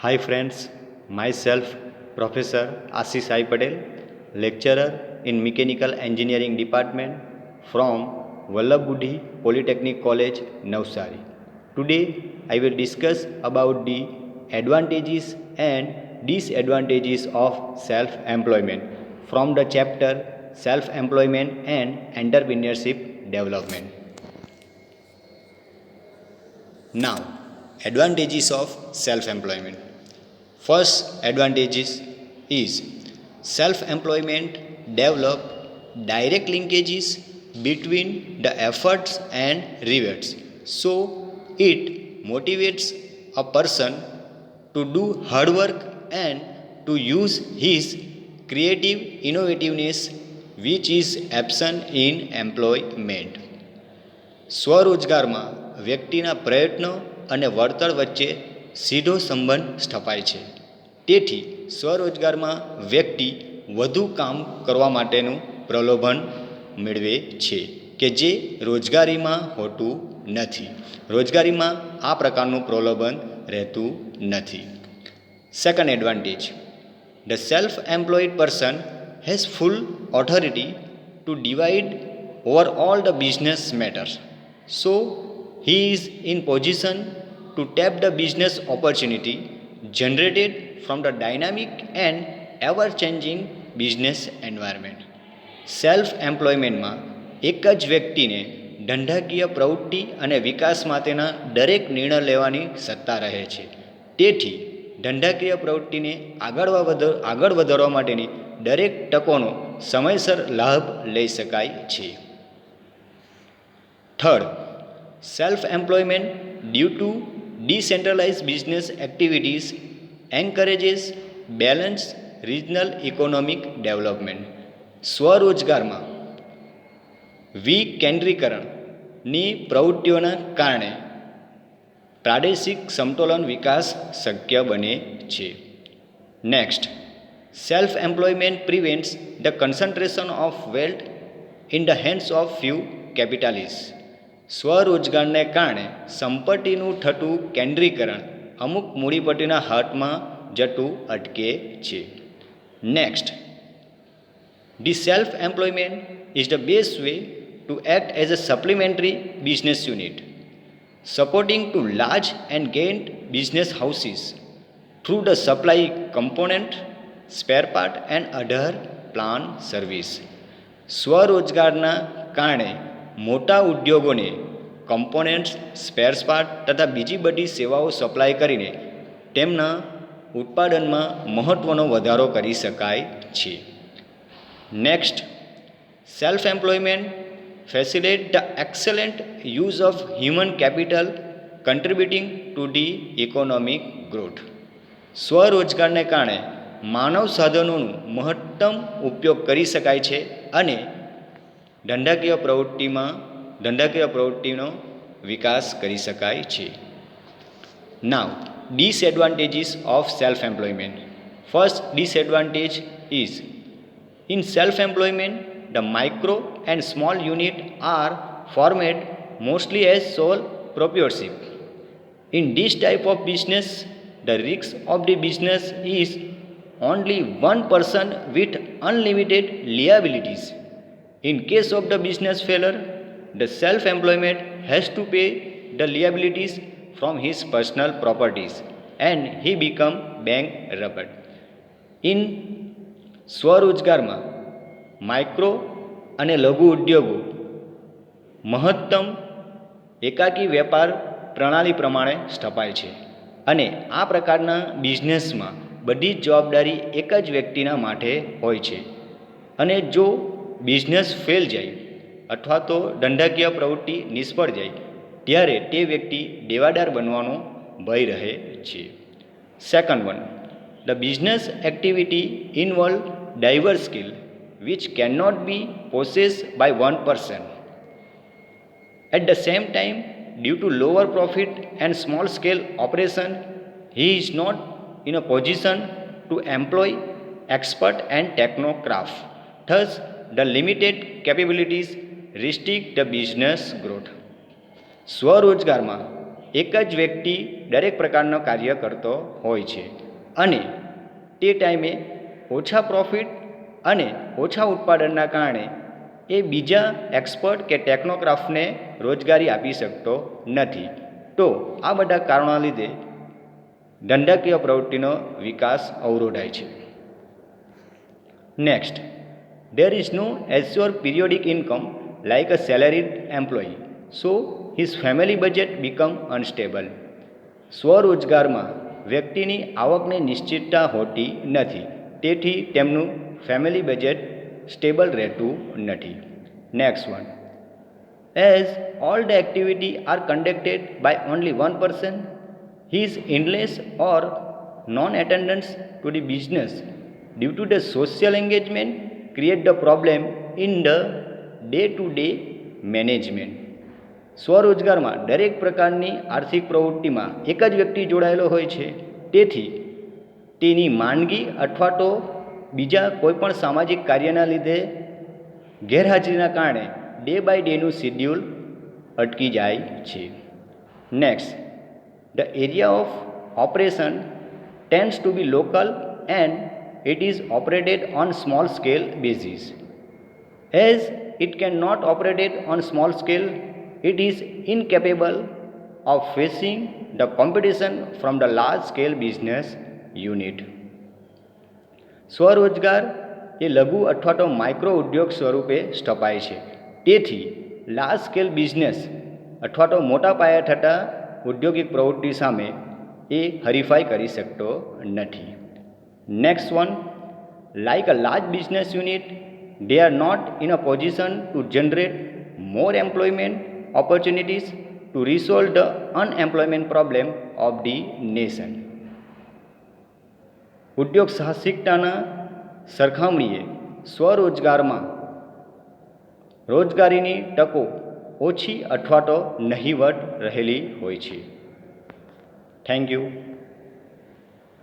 Hi friends, myself Professor Ashish I Patel, lecturer in Mechanical Engineering Department from Vallabh Budhi Polytechnic College, Navsari. Today I will discuss about the advantages and disadvantages of self-employment from the chapter Self-Employment and Entrepreneurship Development. Now, advantages of self-employment. First advantages is self-employment develop direct linkages between the efforts and rewards. So it motivates a person to do hard work and to use his creative innovativeness which is absent in employment. સ્વરોજગારમાં વ્યક્તિના પ્રયત્નો અને વળતર વચ્ચે સીધો સંબંધ સ્થપાય છે. તેથી સ્વરોજગારમાં વ્યક્તિ વધુ કામ કરવા માટેનું પ્રલોભન મેળવે છે કે જે રોજગારીમાં હોતું નથી. રોજગારીમાં આ પ્રકારનું પ્રલોભન રહેતું નથી. Second advantage, the self employed person has full authority to divide over all the business matters. So he is in position to tap the business opportunity generated from the dynamic and ever changing business environment. Self એમ્પ્લોયમેન્ટમાં એક જ વ્યક્તિને ધંધાકીય પ્રવૃત્તિ અને વિકાસ માટેના દરેક નિર્ણય લેવાની સત્તા રહે છે. તેથી ધંધાકીય પ્રવૃત્તિને આગળ વધારવા માટેની દરેક તકોનો સમયસર લાભ લઈ શકાય છે. Third, self-employment due to decentralized business activities encourages balanced regional economic development. સ્વરોજગારમાં વિકેન્દ્રીકરણની પ્રવૃત્તિઓના કારણે પ્રાદેશિક સમતોલન વિકાસ શક્ય બને છે. Next, self-employment prevents the concentration of wealth in the hands of few capitalists. સ્વરોજગારને કારણે સંપત્તિનું થતું કેન્દ્રીકરણ અમુક મૂડીપતિના હાથમાં જતું અટકે છે. Next, the self employment is the best way to act as a supplementary business unit supporting to large and giant business houses through the supply component spare part and other plan service. સ્વરોજગારના કારણે મોટા ઉદ્યોગોને components, spares part તથા બીજી બધી સેવાઓ supply કરીને તેમના ઉત્પાદનમાં મહત્ત્વનો વધારો કરી શકાય છે. Next, self employment facilitate the excellent use of human capital contributing to the economic growth. સ્વરોજગારને કારણે માનવ સાધનોનું મહત્તમ ઉપયોગ કરી શકાય છે અને ધંધાકીય પ્રવૃત્તિનો વિકાસ કરી શકાય છે. નાવ, disadvantages of self-employment. First disadvantage is in self-employment the micro and small unit are formed mostly as sole proprietorship. In this type of business, the risk of the business is only one person with unlimited liabilities. In case of the business failure, the self-employment has to pay the liabilities from his personal properties and he become bankrupt. In સ્વરોજગારમાં micro અને લઘુ ઉદ્યોગો મહત્તમ એકાકી વેપાર પ્રણાલી પ્રમાણે સ્થપાય છે અને આ પ્રકારના બિઝનેસમાં બધી જ જવાબદારી એક જ વ્યક્તિના માટે હોય છે અને જો બિઝનેસ ફેલ જાય અથવા તો ધંધાકીય પ્રવૃત્તિ નિષ્ફળ જાય ત્યારે તે વ્યક્તિ દેવાદાર બનવાનો ભય રહે છે. Second one, the business activity involve diverse skill which cannot be possessed by one person. At the same time, due to lower profit and small scale operation, he is not in a position to employ expert and technocraft. Thus, the limited capabilities restrict the business growth. સ્વરોજગારમાં એક જ વ્યક્તિ દરેક પ્રકારનો કાર્ય કરતો હોય છે અને તે ટાઈમે ઓછા પ્રોફિટ અને ઓછા ઉત્પાદનના કારણે એ બીજા એક્સપર્ટ કે ટેકનોક્રાફ્ટને રોજગારી આપી શકતો નથી. તો આ બધા કારણોના લીધે ધંધાકીય પ્રવૃત્તિનો વિકાસ અવરોધાય છે. Next, there is no assured periodic income like a salaried employee, so his family budget become unstable. સ્વરોજગારમાં વ્યક્તિની આવકની નિશ્ચિતતા હોતી નથી, તેથી તેમનું ફેમિલી બજેટ સ્ટેબલ રહેતું નથી. Next one, as all the activity are conducted by only one person, his illness or non-attendance to the business due to the social engagement create the problem in the day-to-day management. સ્વરોજગારમાં દરેક પ્રકારની આર્થિક પ્રવૃત્તિમાં એક જ વ્યક્તિ જોડાયેલો હોય છે, તેથી તેની માંદગી અથવા તો બીજા કોઈપણ સામાજિક કાર્યના લીધે ગેરહાજરીના કારણે ડે બાય ડેનું શિડ્યુલ અટકી જાય છે. Next, the area of operation tends to be local and it is operated on small scale basis. As it cannot operate on small scale, it is incapable of facing the competition from the large scale business unit. સ્વરોજગાર એ લઘુ અથવા તો micro ઉદ્યોગ સ્વરૂપે સ્થપાય છે, તેથી large scale business અથવા તો મોટા પાયે થતા ઔદ્યોગિક પ્રવૃત્તિ સામે એ હરીફાઈ કરી શકતો નથી. Next one, like a large business unit, they are not in a position to generate more employment opportunities to resolve the unemployment problem of the nation. ઉદ્યોગ સાહસિકતાના સરખામણીએ સ્વરોજગારમાં રોજગારીની તકો ઓછી અથવા તો નહીવત રહેલી હોય છે. Thank you.